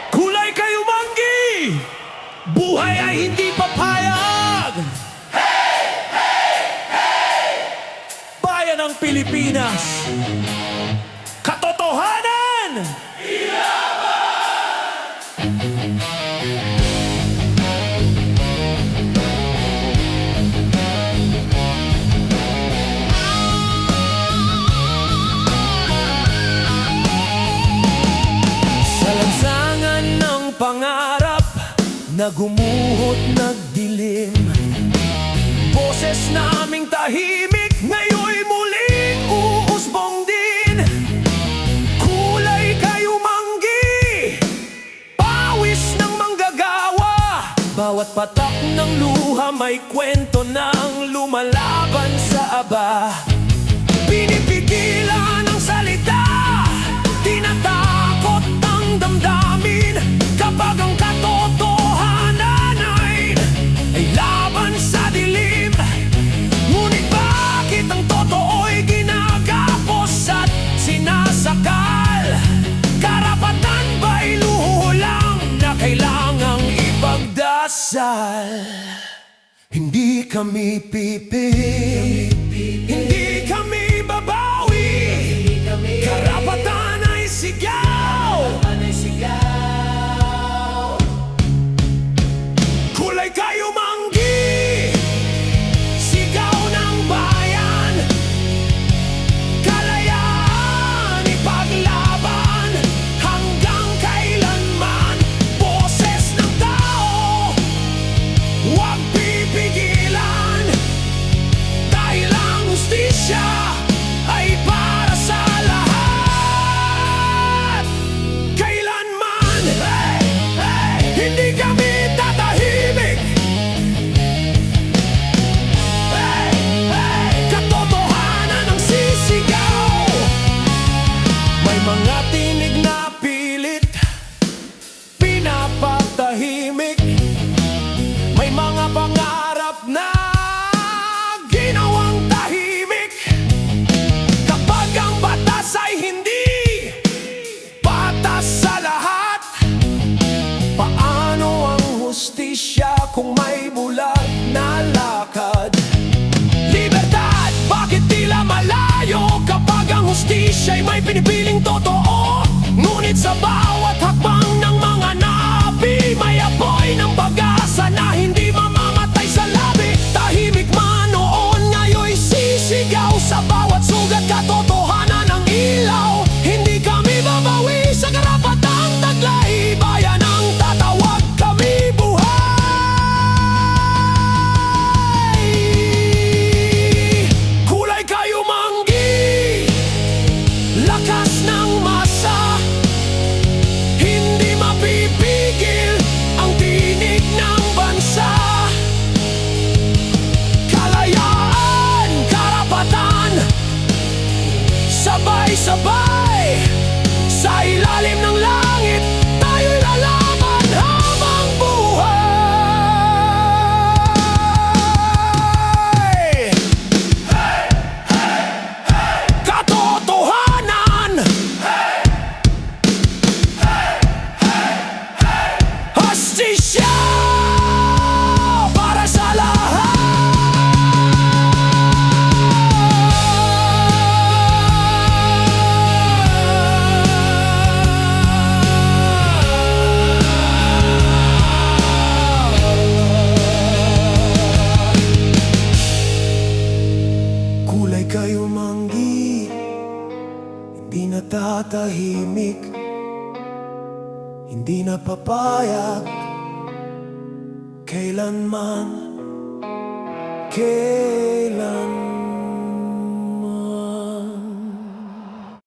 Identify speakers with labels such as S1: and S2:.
S1: Kulay kayo manggi, buhay ay hindi papayag. Bayan ng Pilipinas, katotohanan! Sa lansangan ng pangarap na gumuhot nagdilim, boses naming tahimik ngayon'y muling uusbong din. Kulay kayo manggi, pawis ng manggagawa, bawat patak ng luha may kwento ng lumalaban sa aba. Pinipigilan ang salita, tinatakot ang damdamin, kapag ang katotohanan ay laban sa dilim. Ngunit bakit ang totoo'y ginagapos at sinasakal? Karapatan ba'y luho lang na kailangang ipagdasal? Hindi kami pipil, hindi kami babawi, karapatan ay sigaw. Kulay kayo manggi, sigaw ng bayan, kalayaan ipaglaban, hanggang kailanman. Boses ng tao, huwag pipigilan, dahil ang hustisya ay para sa lahat. Kailanman, hindi kami tatahimik. Katotohanan ang sisigaw. May mga tinig na pilit pinapatahimik, may mga pangarap na ginawang tahimik. Kapag ang batas ay hindi patas sa lahat, paano ang hustisya kung may bulag na lakad? Libertad, bakit tila malayo kapag ang hustisya'y may pinipiling totoo? Ngunit sa bawat hakbang ng mga napi, may apoy ng pag-asa na hindi mamamatay sa labi. Tahimik man noon, ngayon'y sisigaw sa bawat sugat. Katotohanan ang ilaw, hindi kami babawi sa karapatang taglay. Bayan ang tatawag, kami buhay. Kulay kayo manggi, lakas ng masa, hindi mapipigil ang tinig ng bansa. Kalayaan, karapatan, sabay-sabay, sa ilalim ng langit, tayo'y lalaban habang buhay. Katotohanan, hustisya para sa lahat. Kulay kayo manggi, hindi natatahimik, hindi napapayag kailanman, kailanman.